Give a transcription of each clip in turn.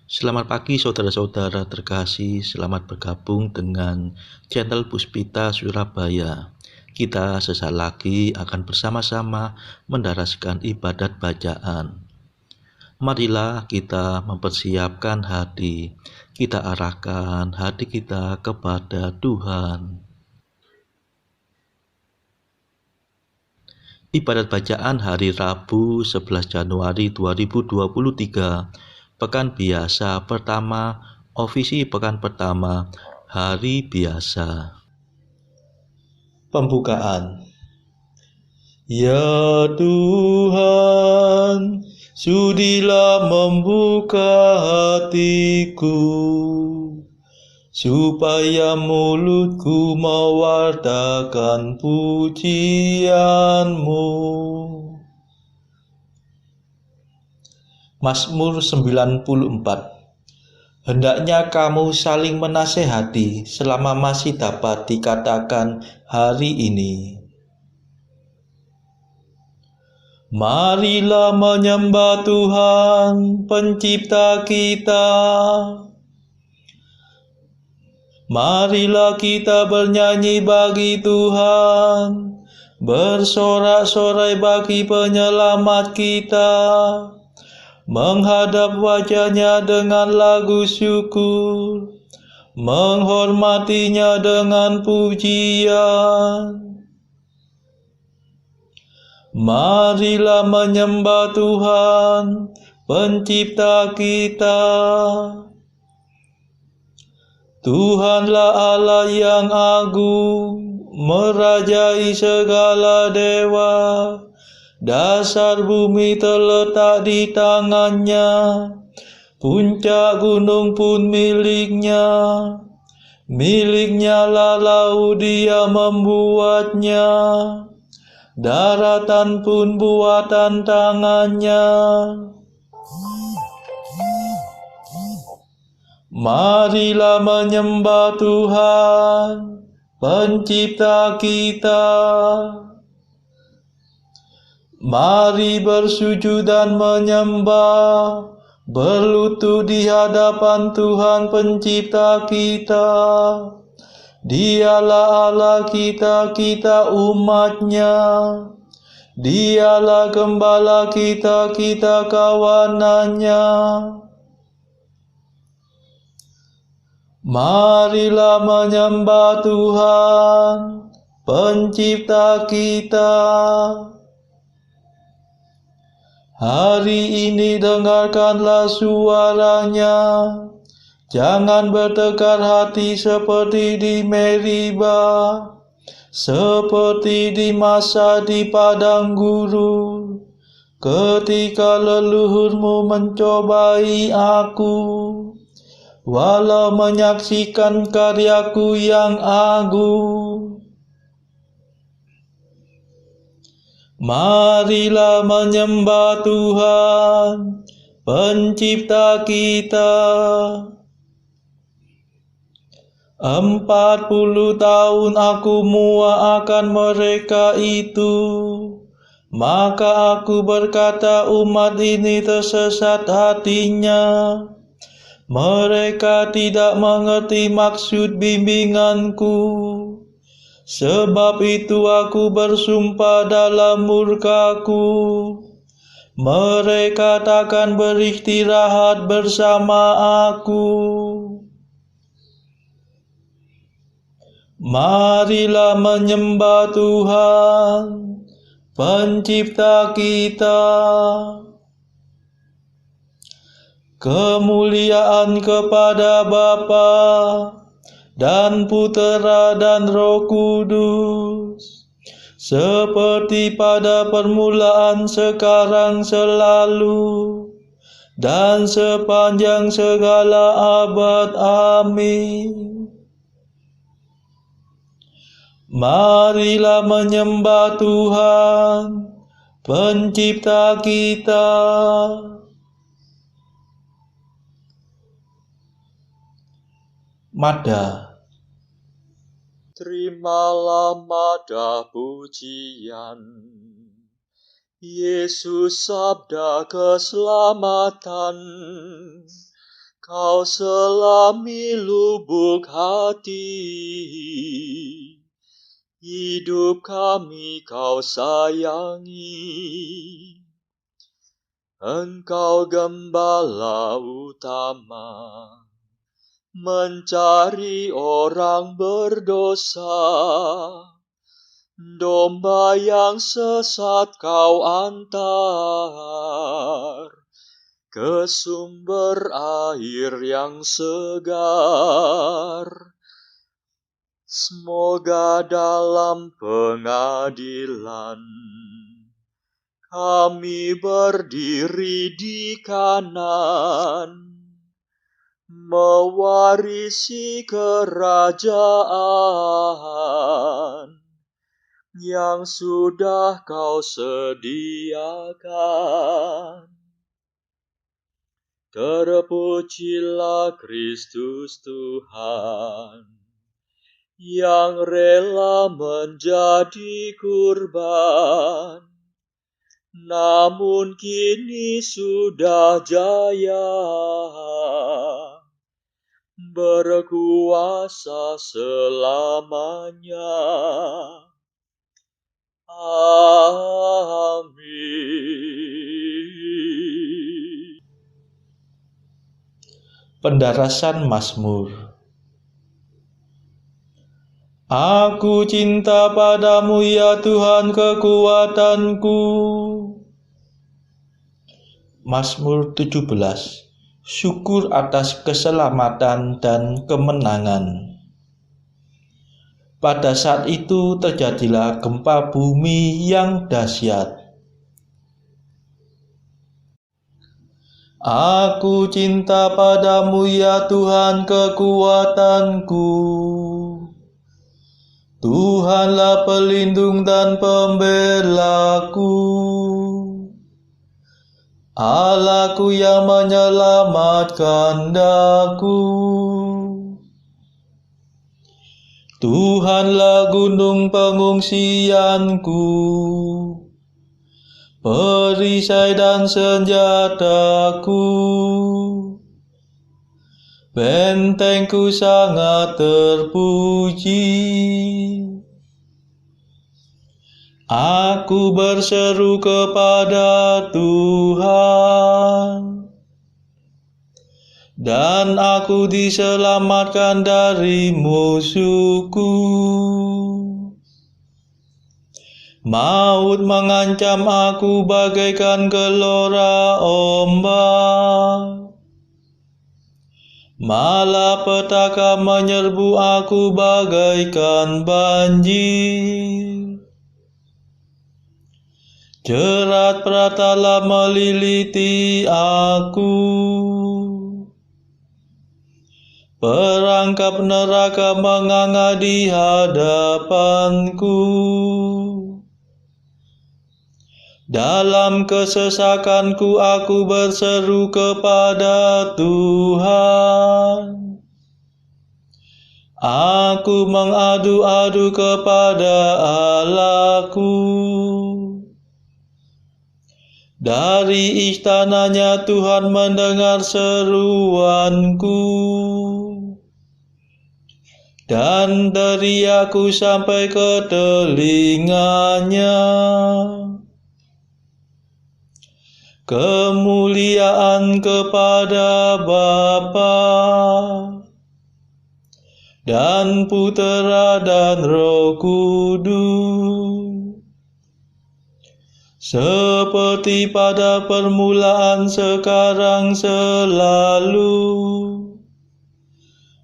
Selamat pagi saudara-saudara terkasih, selamat bergabung dengan channel Puspita Surabaya. Kita sesaat lagi akan bersama-sama mendaraskan ibadat bacaan. Marilah kita mempersiapkan hati, kita arahkan hati kita kepada Tuhan. Ibadat bacaan hari Rabu 11 Januari 2023, Pekan Biasa Pertama, Ofisi Pekan Pertama, Hari Biasa. Pembukaan. Ya Tuhan, sudilah membuka hatiku, supaya mulutku mewartakan pujian-Mu. Mazmur 94. Hendaknya kamu saling menasehati selama masih dapat dikatakan hari ini. Marilah menyembah Tuhan, Pencipta kita. Marilah kita bernyanyi bagi Tuhan, bersorak-sorai bagi penyelamat kita, menghadap wajah-Nya dengan lagu syukur, menghormati-Nya dengan pujian. Marilah menyembah Tuhan, Pencipta kita. Tuhanlah Allah yang agung, merajai segala dewa. Dasar bumi terletak di tangan-Nya, puncak gunung pun milik-Nya. Milik-Nya lah laut, Dia membuatnya, daratan pun buatan tangan-Nya. Marilah menyembah Tuhan, Pencipta kita. Mari bersujud dan menyembah, berlutut di hadapan Tuhan Pencipta kita. Dialah Allah kita, kita umat-Nya. Dialah Gembala kita, kita kawanan-Nya. Marilah menyembah Tuhan, Pencipta kita. Hari ini dengarkanlah suara-Nya. Jangan bertekar hati seperti di Meribah, seperti di masa di padang gurun, ketika leluhurmu mencobai aku, walau menyaksikan karyaku yang agung. Marilah menyembah Tuhan, Pencipta kita. 40 tahun aku muak akan mereka itu. Maka aku berkata, umat ini tersesat hatinya. Mereka tidak mengerti maksud bimbinganku. Sebab itu aku bersumpah dalam murkaku, mereka takkan beristirahat bersama aku. Marilah menyembah Tuhan, Pencipta kita. Kemuliaan kepada Bapa dan Putera dan Roh Kudus, seperti pada permulaan, sekarang, selalu, dan sepanjang segala abad. Amin. Marilah menyembah Tuhan, Pencipta kita. Mada. Terimalah mada pujian, Yesus sabda keselamatan, Kau selami lubuk hati, hidup kami Kau sayangi. Engkau gembala utama, mencari orang berdosa. Domba yang sesat Kau antar ke sumber air yang segar. Semoga dalam pengadilan kami berdiri di kanan, mewarisi kerajaan yang sudah Kau sediakan. Terpujilah Kristus Tuhan, yang rela menjadi kurban, namun kini sudah jaya, berkuasa selamanya. Amin. Pendarasan Mazmur. Aku cinta padamu ya Tuhan kekuatanku. Mazmur 17. Syukur atas keselamatan dan kemenangan. Pada saat itu terjadilah gempa bumi yang dahsyat. Aku cinta padamu ya Tuhan kekuatanku. Tuhanlah pelindung dan pembelaku, Allahku yang menyelamatkan daku. Tuhanlah gunung pengungsianku, perisai dan senjataku. Bentengku sangat terpuji. Aku berseru kepada Tuhan, dan aku diselamatkan dari musuhku. Maut mengancam aku bagaikan gelora ombak, malapetaka menyerbu aku bagaikan banjir. Jerat pratala meliliti aku, perangkap neraka menganga di hadapanku. Dalam kesesakanku aku berseru kepada Tuhan. Aku mengadu-adu kepada Allahku. Dari istananya Tuhan mendengar seruanku, dan teriakku sampai ke telinganya. Kemuliaan kepada Bapa dan Putera dan Roh Kudus, seperti pada permulaan, sekarang, selalu,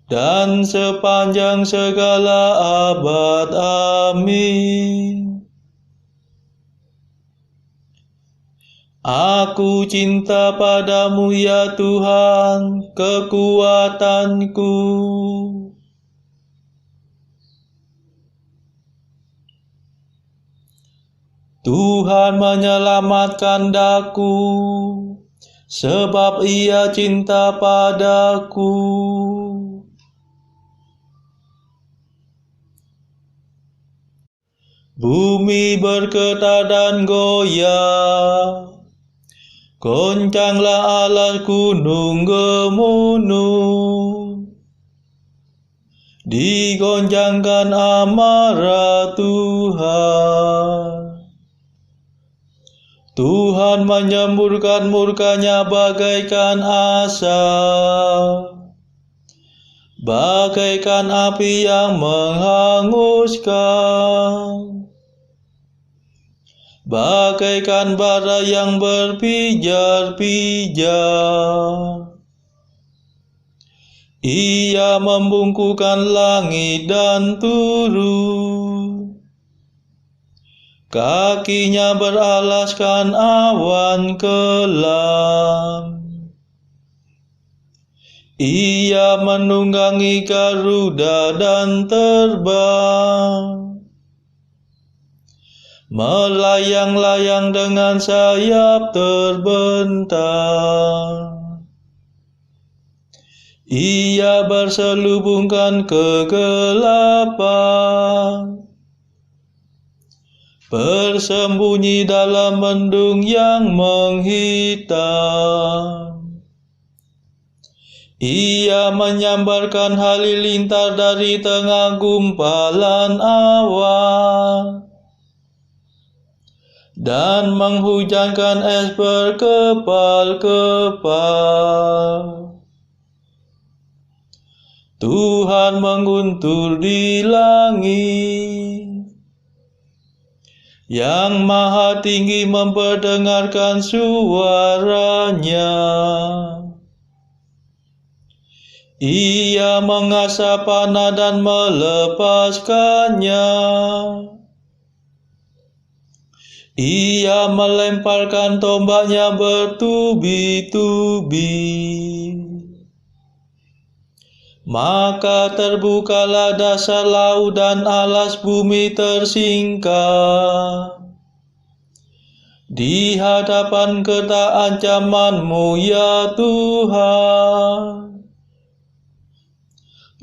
dan sepanjang segala abad. Amin. Aku cinta padamu ya Tuhan kekuatanku. Tuhan menyelamatkan daku, sebab Ia cinta padaku. Bumi bergetar dan goyah, Goncanglah alas gunung Gemunung, digoncangkan amarah Tuhan. Tuhan menyemburkan murkanya bagaikan asap, bagaikan api yang menghanguskan, bagaikan bara yang berpijar-pijar. Ia membungkukkan langit dan turun, kakinya beralaskan awan kelam. Ia menunggangi Garuda dan terbang, melayang-layang dengan sayap terbentang. Ia berselubungkan kegelapan, bersembunyi dalam mendung yang menghitam. Ia menyambarkan halilintar dari tengah gumpalan awan, dan menghujankan es berkepal-kepal. Tuhan menguntur di langit, Yang Maha Tinggi memperdengarkan suaranya. Ia mengasah panah dan melepaskannya. Ia melemparkan tombaknya bertubi-tubi. Maka terbukalah dasar laut dan alas bumi tersingkap di hadapan ketak ancaman-Mu ya Tuhan,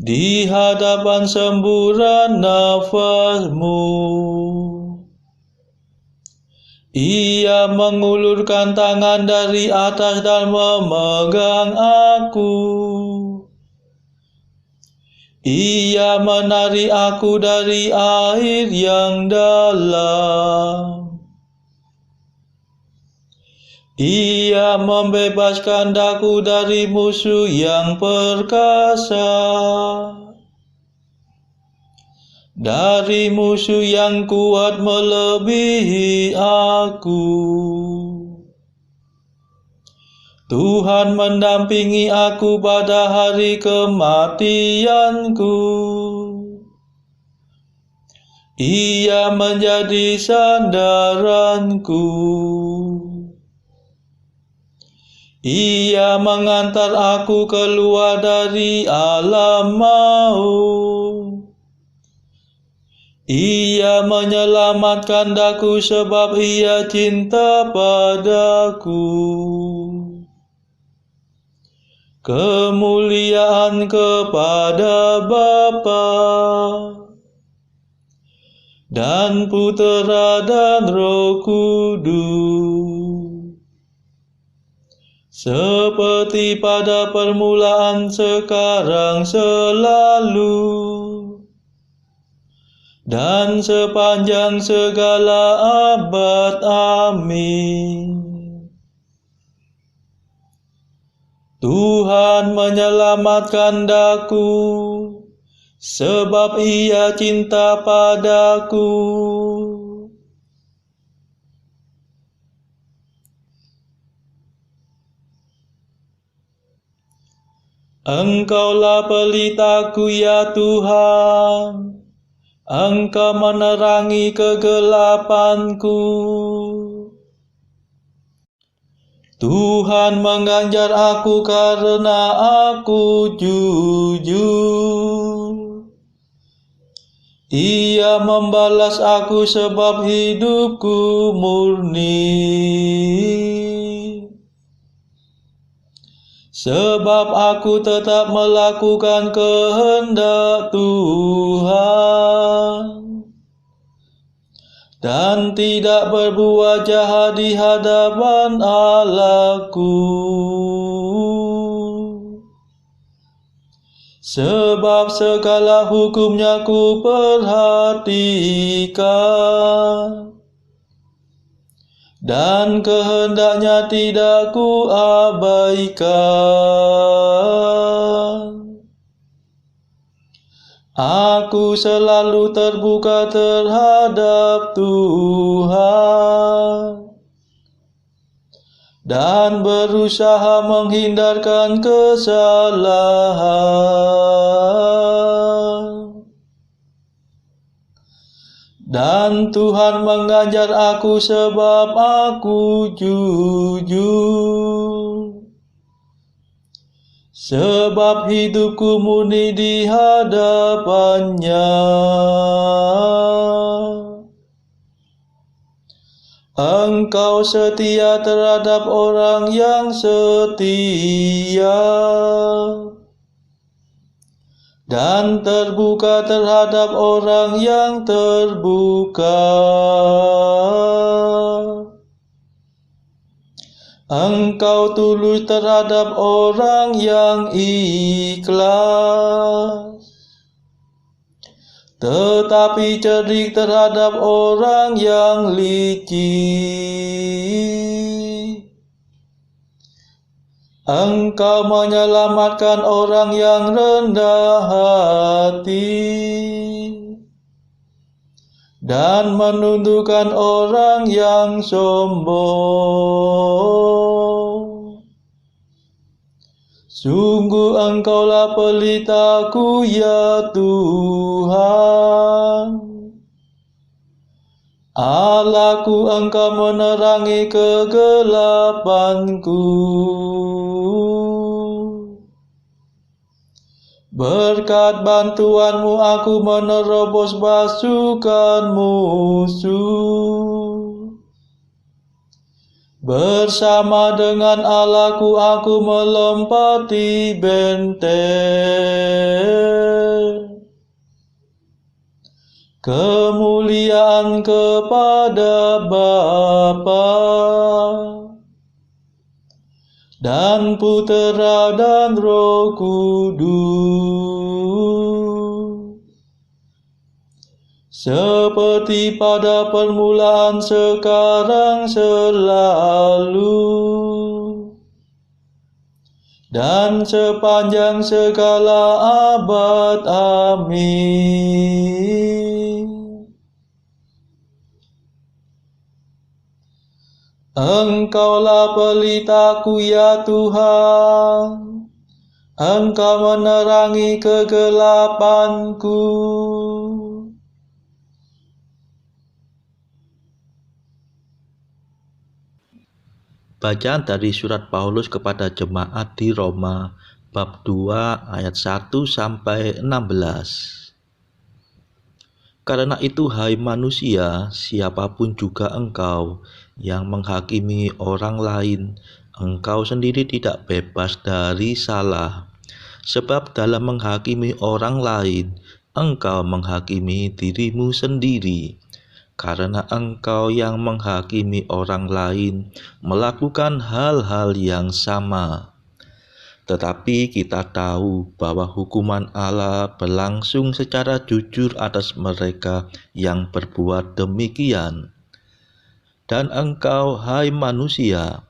di hadapan semburan nafas-Mu. Ia mengulurkan tangan dari atas dan memegang aku. Ia menarik aku dari air yang dalam. Ia membebaskan daku dari musuh yang perkasa, dari musuh yang kuat melebihi aku. Tuhan mendampingi aku pada hari kematianku. Ia menjadi sandaranku. Ia mengantar aku keluar dari alam maut. Ia menyelamatkan daku sebab Ia cinta padaku. Kemuliaan kepada Bapa dan Putera dan Roh Kudus, seperti pada permulaan, sekarang, selalu, dan sepanjang segala abad. Amin. Tuhan menyelamatkan daku, sebab Ia cinta padaku. Engkaulah pelitaku ya Tuhan, Engkau menerangi kegelapanku. Tuhan mengganjar aku karena aku jujur. Ia membalas aku sebab hidupku murni. Sebab aku tetap melakukan kehendak Tuhan. dan tidak berbuat jahat di hadapan Allahku. Sebab segala hukumnya ku perhatikan, dan kehendaknya tidak ku abaikan. Aku selalu terbuka terhadap Tuhan dan berusaha menghindarkan kesalahan. Dan Tuhan mengajar aku sebab aku jujur. Sebab hidupku murni di hadapannya. Engkau setia terhadap orang yang setia, dan terbuka terhadap orang yang terbuka. Engkau tulus terhadap orang yang ikhlas, tetapi cerdik terhadap orang yang licik. Engkau menyelamatkan orang yang rendah hati, dan menundukkan orang yang sombong. Sungguh Engkaulah pelitaku, ya Tuhan. Allahku, Engkau menerangi kegelapanku. Berkat bantuanmu aku menerobos pasukan musuh. Bersama dengan Allahku aku melompati benteng. Kemuliaan kepada Bapa dan Putera dan Roh Kudus, seperti pada permulaan, sekarang, selalu, dan sepanjang segala abad. Amin. Engkaulah pelitaku, ya Tuhan. Engkau menerangi kegelapanku. Bacaan dari surat Paulus kepada jemaat di Roma, bab 2 ayat 1-16. Karena itu, hai manusia, siapapun juga engkau yang menghakimi orang lain, engkau sendiri tidak bebas dari salah. Sebab dalam menghakimi orang lain, engkau menghakimi dirimu sendiri. Karena engkau yang menghakimi orang lain melakukan hal-hal yang sama. Tetapi kita tahu bahwa hukuman Allah berlangsung secara jujur atas mereka yang berbuat demikian. Dan engkau, hai manusia,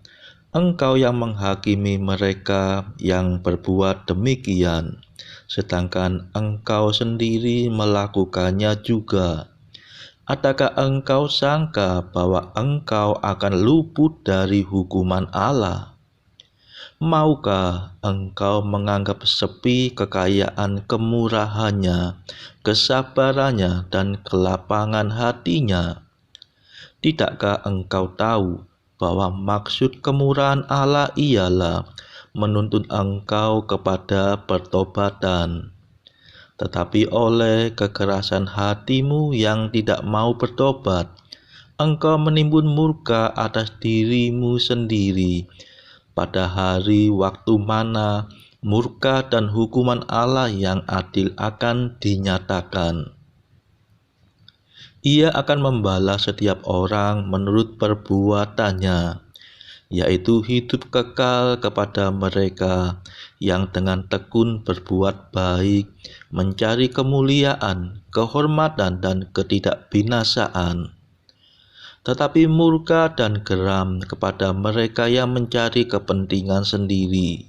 engkau yang menghakimi mereka yang berbuat demikian, sedangkan engkau sendiri melakukannya juga. Adakah engkau sangka bahwa engkau akan luput dari hukuman Allah? Maukah engkau menganggap sepi kekayaan kemurahannya, kesabarannya, dan kelapangan hatinya? Tidakkah engkau tahu bahwa maksud kemurahan Allah ialah menuntun engkau kepada pertobatan? Tetapi oleh kekerasan hatimu yang tidak mau bertobat, engkau menimbun murka atas dirimu sendiri pada hari waktu mana murka dan hukuman Allah yang adil akan dinyatakan. Ia akan membalas setiap orang menurut perbuatannya, yaitu hidup kekal kepada mereka yang dengan tekun berbuat baik, mencari kemuliaan, kehormatan, dan ketidakbinasaan. Tetapi murka dan geram kepada mereka yang mencari kepentingan sendiri,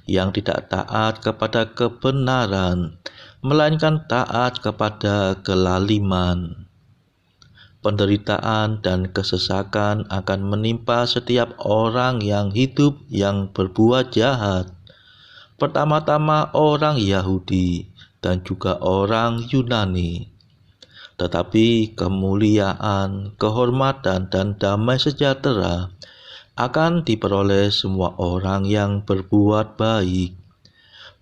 yang tidak taat kepada kebenaran, melainkan taat kepada kelaliman. Penderitaan dan kesesakan akan menimpa setiap orang yang hidup yang berbuat jahat. Pertama-tama orang Yahudi dan juga orang Yunani. Tetapi kemuliaan, kehormatan, dan damai sejahtera akan diperoleh semua orang yang berbuat baik.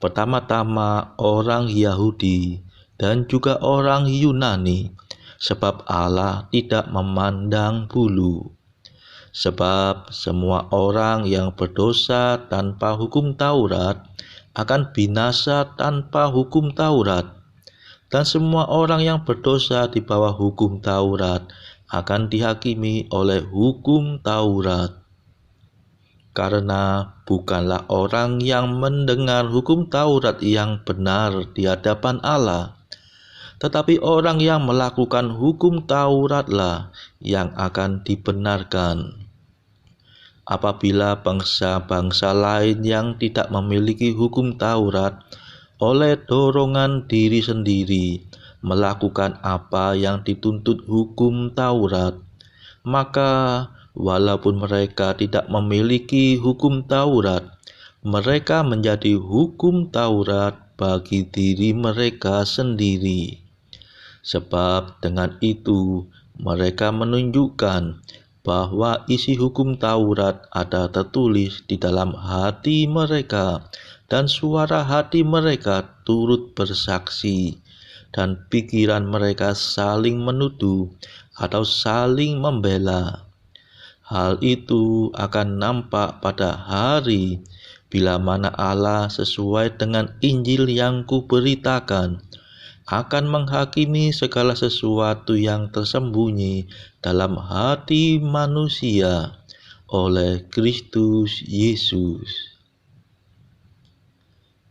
Pertama-tama orang Yahudi dan juga orang Yunani, sebab Allah tidak memandang bulu. Sebab semua orang yang berdosa tanpa hukum Taurat akan binasa tanpa hukum Taurat, dan semua orang yang berdosa di bawah hukum Taurat akan dihakimi oleh hukum Taurat. Karena bukanlah orang yang mendengar hukum Taurat yang benar di hadapan Allah, tetapi orang yang melakukan hukum Tauratlah yang akan dibenarkan. Apabila bangsa-bangsa lain yang tidak memiliki hukum Taurat oleh dorongan diri sendiri melakukan apa yang dituntut hukum Taurat, maka walaupun mereka tidak memiliki hukum Taurat, mereka menjadi hukum Taurat bagi diri mereka sendiri. Sebab dengan itu mereka menunjukkan bahwa isi hukum Taurat ada tertulis di dalam hati mereka, dan suara hati mereka turut bersaksi, dan pikiran mereka saling menuduh atau saling membela. Hal itu akan nampak pada hari bila mana Allah sesuai dengan Injil yang kuberitakan akan menghakimi segala sesuatu yang tersembunyi dalam hati manusia oleh Kristus Yesus.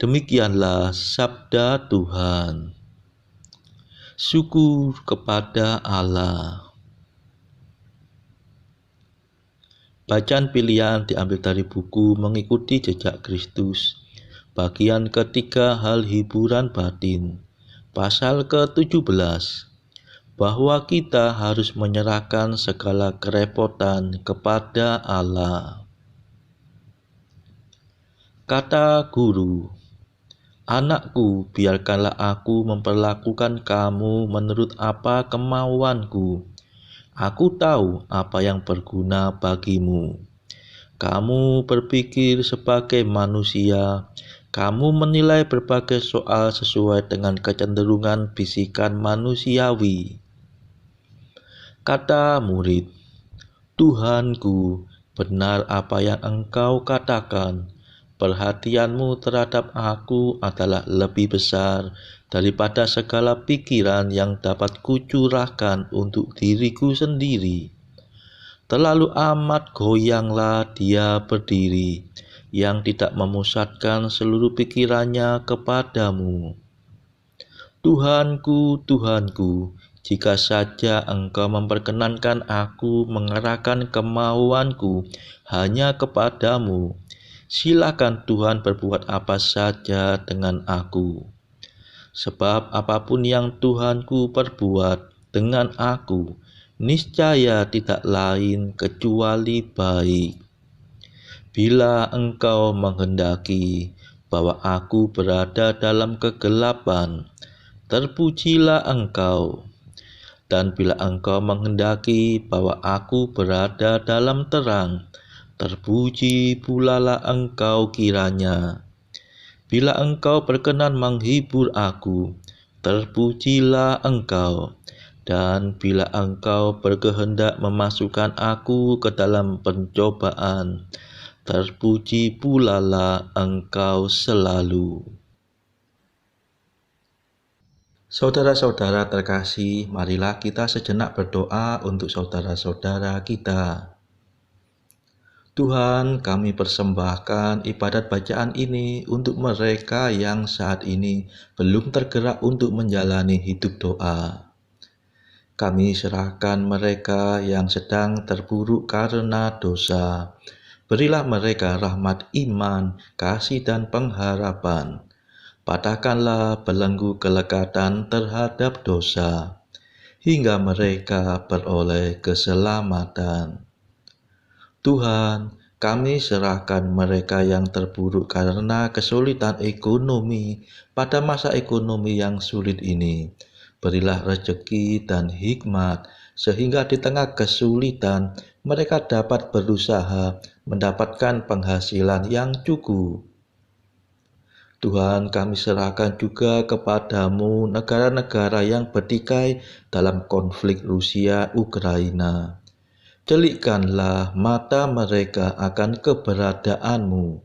Demikianlah sabda Tuhan. Syukur kepada Allah. Bacaan pilihan diambil dari buku Mengikuti Jejak Kristus, bagian ketiga, hal hiburan batin. Pasal ke-17, bahwa kita harus menyerahkan segala kerepotan kepada Allah. Kata guru, "Anakku, biarkanlah aku memperlakukan kamu menurut apa kemauanku. Aku tahu apa yang berguna bagimu. Kamu berpikir sebagai manusia. Kamu menilai berbagai soal sesuai dengan kecenderungan bisikan manusiawi." Kata murid, "Tuhanku, benar apa yang engkau katakan. Perhatianmu terhadap aku adalah lebih besar daripada segala pikiran yang dapat kucurahkan untuk diriku sendiri. Terlalu amat goyanglah dia berdiri, yang tidak memusatkan seluruh pikirannya kepadamu. Tuhanku, Tuhanku, jika saja engkau memperkenankan aku mengerahkan kemauanku hanya kepadamu, silakan Tuhan berbuat apa saja dengan aku. Sebab apapun yang Tuhanku perbuat dengan aku, niscaya tidak lain kecuali baik. Bila engkau menghendaki bahwa aku berada dalam kegelapan, terpujilah engkau. Dan bila engkau menghendaki bahwa aku berada dalam terang, terpuji pula lah engkau kiranya. Bila engkau berkenan menghibur aku, terpujilah engkau. Dan bila engkau berkehendak memasukkan aku ke dalam pencobaan, terpuji pula lah engkau selalu." Saudara-saudara terkasih, marilah kita sejenak berdoa untuk saudara-saudara kita. Tuhan, kami persembahkan ibadat bacaan ini untuk mereka yang saat ini belum tergerak untuk menjalani hidup doa. Kami serahkan mereka yang sedang terpuruk karena dosa. Berilah mereka rahmat iman, kasih dan pengharapan. Patahkanlah belenggu kelekatan terhadap dosa, hingga mereka beroleh keselamatan. Tuhan, kami serahkan mereka yang terpuruk karena kesulitan ekonomi pada masa ekonomi yang sulit ini. Berilah rezeki dan hikmat, sehingga di tengah kesulitan mereka dapat berusaha mendapatkan penghasilan yang cukup. Tuhan, kami serahkan juga kepadamu negara-negara yang bertikai dalam konflik Rusia-Ukraina. Celikkanlah mata mereka akan keberadaanmu,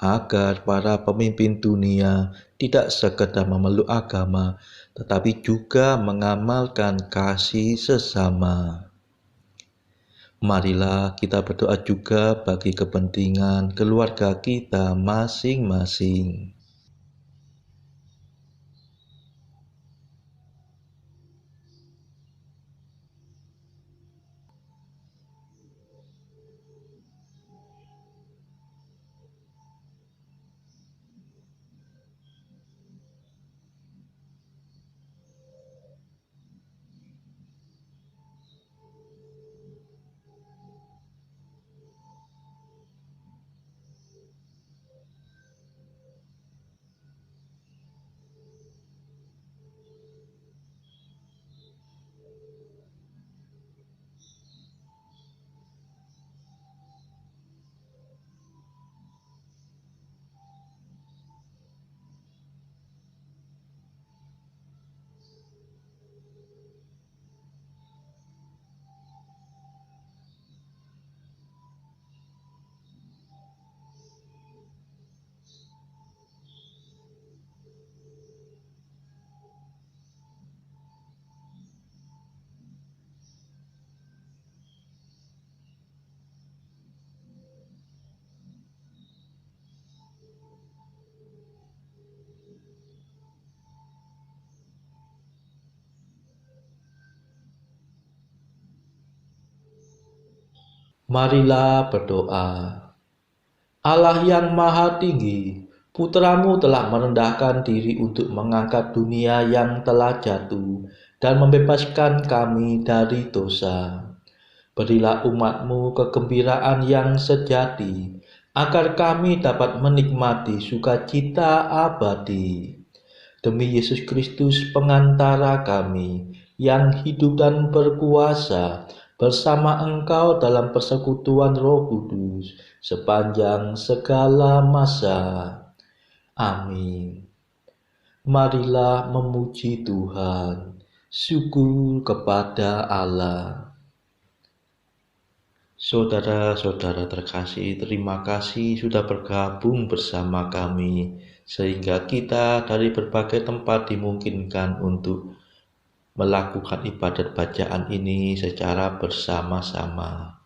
agar para pemimpin dunia tidak sekedar memeluk agama, tetapi juga mengamalkan kasih sesama. Marilah kita berdoa juga bagi kepentingan keluarga kita masing-masing. Marilah berdoa. Allah yang Maha Tinggi, Putramu telah merendahkan diri untuk mengangkat dunia yang telah jatuh dan membebaskan kami dari dosa. Berilah umat-Mu kegembiraan yang sejati, agar kami dapat menikmati sukacita abadi. Demi Yesus Kristus pengantara kami, yang hidup dan berkuasa bersama Engkau dalam persekutuan Roh Kudus sepanjang segala masa. Amin. Marilah memuji Tuhan. Syukur kepada Allah. Saudara-saudara terkasih, terima kasih sudah bergabung bersama kami, sehingga kita dari berbagai tempat dimungkinkan untuk melakukan ibadat bacaan ini secara bersama-sama.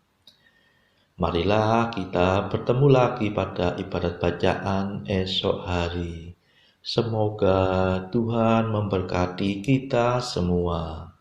Marilah kita bertemu lagi pada ibadat bacaan esok hari. Semoga Tuhan memberkati kita semua.